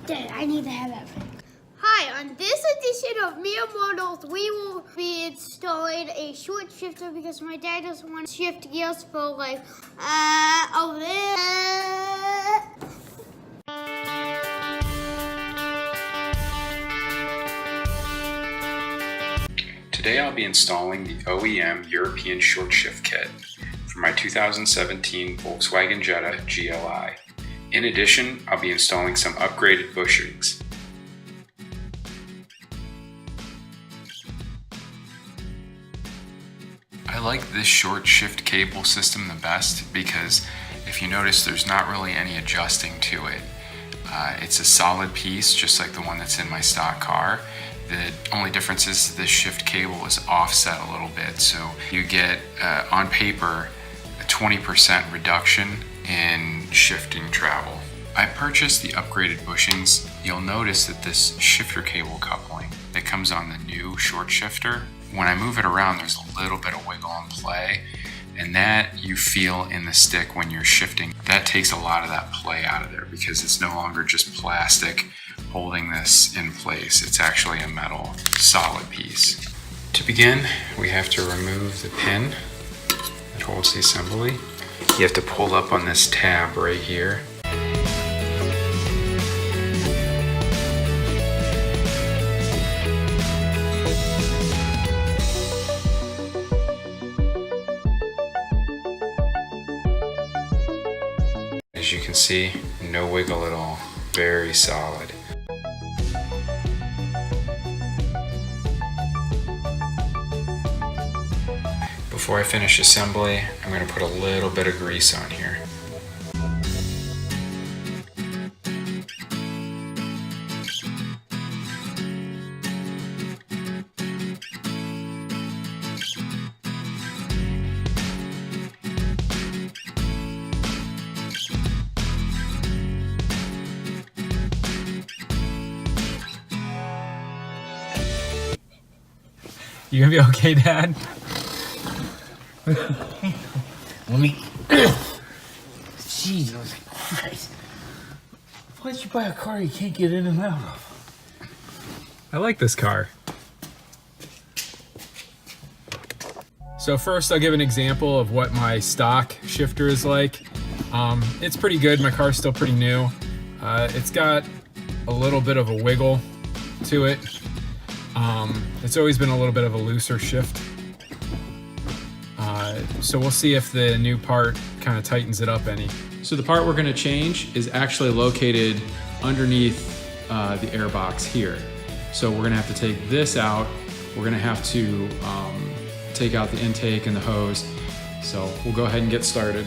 Dad, I need to have everything. Hi, on this edition of Mere Mortals, we will be installing a short shifter because my dad doesn't want to shift gears for like, over there. Today I'll be installing the OEM European Short Shift Kit for my 2017 Volkswagen Jetta GLI. In addition, I'll be installing some upgraded bushings. I like this short shift cable system the best because if you notice there's not really any adjusting to it. It's a solid piece just like the one that's in my stock car. The only difference is this shift cable is offset a little bit, so you get on paper a 20% reduction in shifting travel. I purchased the upgraded bushings. You'll notice that this shifter cable coupling that comes on the new short shifter, when I move it around there's a little bit of wiggle and play, and that you feel in the stick when you're shifting. That takes a lot of that play out of there because it's no longer just plastic holding this in place. It's actually a metal solid piece. To begin, we have to remove the pin that holds the assembly. You have to pull up on this tab right here. As you can see, no wiggle at all, very solid. Before I finish assembly, I'm going to put a little bit of grease on here. You gonna be okay, Dad? Let me. Jesus Christ. Why'd you buy a car you can't get in and out of? I like this car. So first I'll give an example of what my stock shifter is like. It's pretty good, my car's still pretty new. It's got a little bit of a wiggle to it. It's always been a little bit of a looser shift. So we'll see if the new part kind of tightens it up any. So the part we're going to change is actually located underneath the air box here. So we're going to have to take this out. We're going to have to take out the intake and the hose. So we'll go ahead and get started.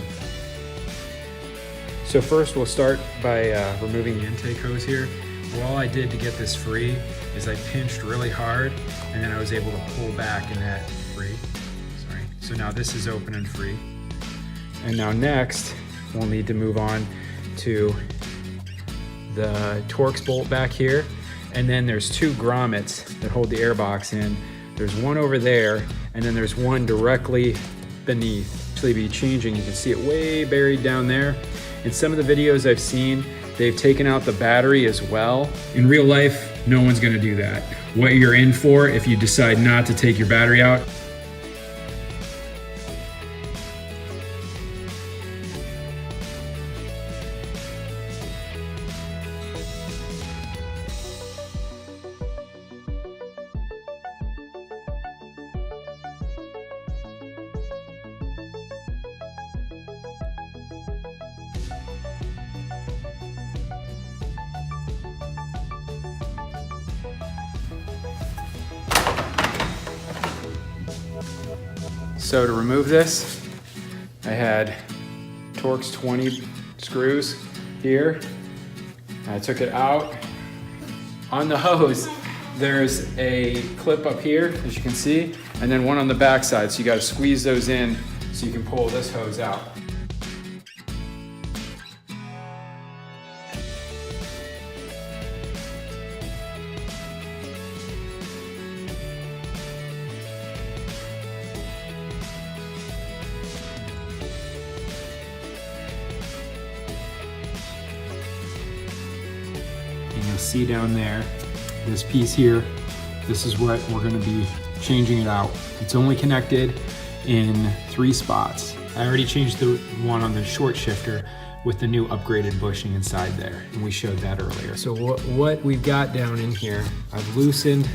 So first we'll start by removing the intake hose here. Well, all I did to get this free is I pinched really hard and then I was able to pull back and that free. Sorry. So now this is open and free. And now next we'll need to move on to the Torx bolt back here. And then there's two grommets that hold the airbox in. There's one over there and then there's one directly beneath. Actually be changing, you can see it way buried down there. In some of the videos I've seen, they've taken out the battery as well. In real life, no one's gonna do that. What you're in for if you decide not to take your battery out. So to remove this, I had Torx 20 screws here. I took it out. On the hose, there's a clip up here, as you can see, and then one on the back side. So you gotta squeeze those in so you can pull this hose out. and you'll see down there, this piece here, this is what we're gonna be changing it out. It's only connected in 3 spots. I already changed the one on the short shifter with the new upgraded bushing inside there, and we showed that earlier. So what we've got down in here, I've loosened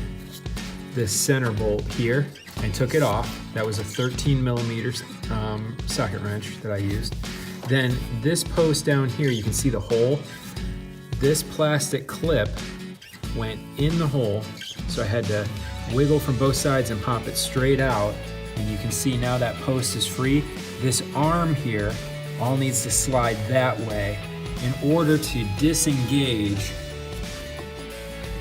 this center bolt here. I took it off. That was a 13 millimeter socket wrench that I used. Then this post down here, you can see the hole. This plastic clip went in the hole, so I had to wiggle from both sides and pop it straight out. And you can see now that post is free. This arm here all needs to slide that way in order to disengage.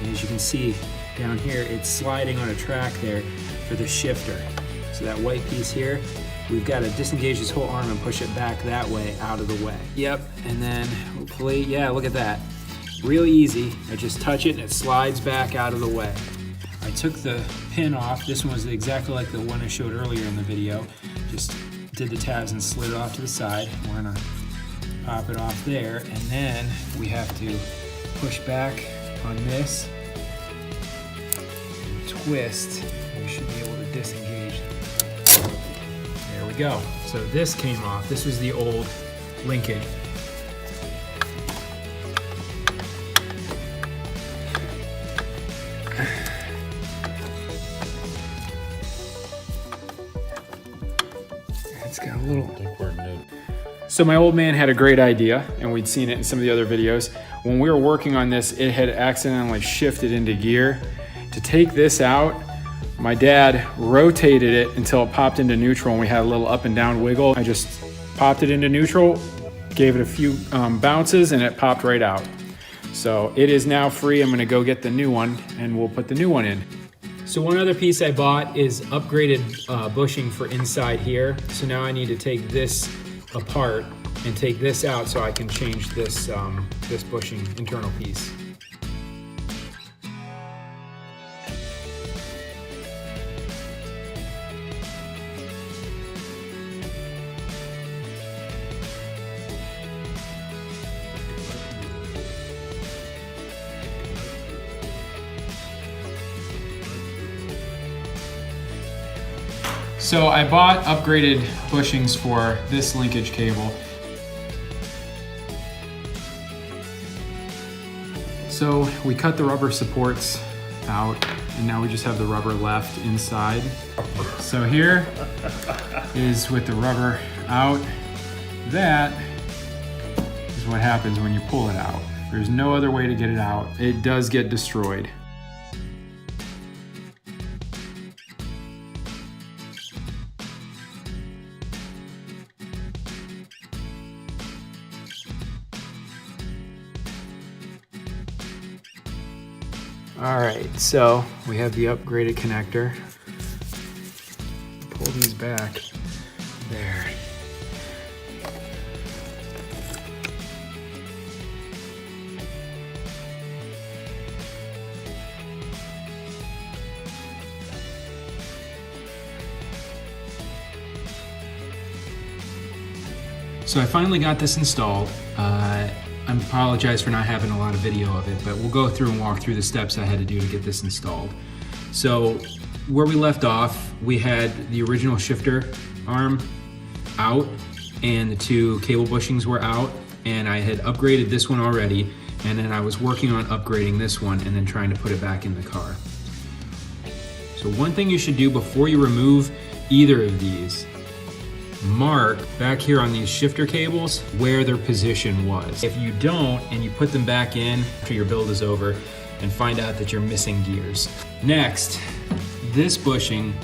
And as you can see down here, it's sliding on a track there for the shifter. So that white piece here, we've got to disengage this whole arm and push it back that way out of the way. Yep, and then hopefully, yeah, look at that. Really easy. I just touch it and it slides back out of the way. I took the pin off. This one was exactly like the one I showed earlier in the video. Just did the tabs and slid it off to the side. We're gonna pop it off there, and then we have to push back on this and twist. We should be able to disengage. There we go. So this came off. This was the old linkage. It's got a little. So my old man had a great idea, and we'd seen it in some of the other videos. When we were working on this, it had accidentally shifted into gear. To take this out, my dad rotated it until it popped into neutral, and we had a little up and down wiggle. I just popped it into neutral, gave it a few bounces, and it popped right out. So it is now free. I'm gonna go get the new one, and we'll put the new one in. So one other piece I bought is upgraded bushing for inside here. So now I need to take this apart and take this out so I can change this, this bushing internal piece. So I bought upgraded bushings for this linkage cable. So we cut the rubber supports out, and now we just have the rubber left inside. So here is with the rubber out. That is what happens when you pull it out. There's no other way to get it out. It does get destroyed. All right, so we have the upgraded connector. Pull these back. There. So I finally got this installed. I apologize for not having a lot of video of it, but we'll go through and walk through the steps I had to do to get this installed. So where we left off, we had the original shifter arm out and the 2 cable bushings were out, and I had upgraded this one already, and then I was working on upgrading this one and then trying to put it back in the car. So one thing you should do before you remove either of these, mark back here on these shifter cables where their position was. If you don't, and you put them back in after your build is over, and find out that you're missing gears. Next, this bushing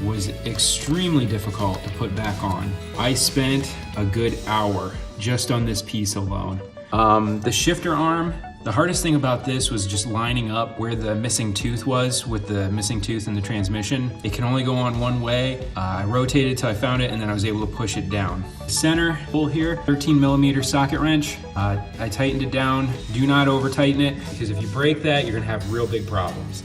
was extremely difficult to put back on. I spent a good hour just on this piece alone. The shifter arm, the hardest thing about this was just lining up where the missing tooth was with the missing tooth in the transmission. It can only go on one way. I rotated till I found it, and then I was able to push it down. Center pull here, 13 millimeter socket wrench. I tightened it down. Do not over tighten it, because if you break that, you're gonna have real big problems.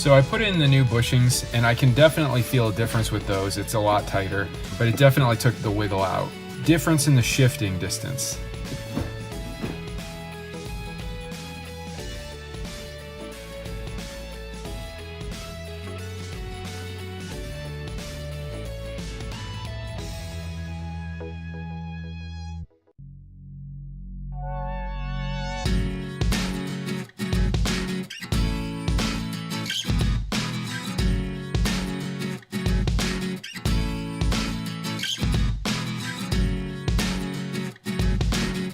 So I put in the new bushings, and I can definitely feel a difference with those. It's a lot tighter, but it definitely took the wiggle out. Difference in the shifting distance.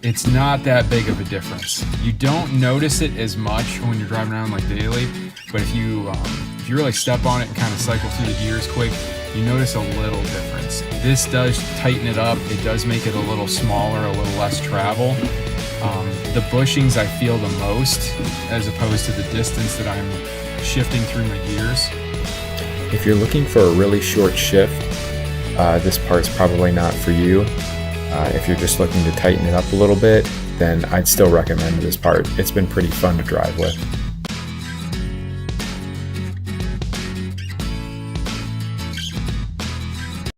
It's not that big of a difference. You don't notice it as much when you're driving around like daily, but if you really step on it and kind of cycle through the gears quick, you notice a little difference. This does tighten it up. It does make it a little smaller, a little less travel. The bushings I feel the most, as opposed to the distance that I'm shifting through my gears. If you're looking for a really short shift, this part's probably not for you. If you're just looking to tighten it up a little bit, then I'd still recommend this part. It's been pretty fun to drive with.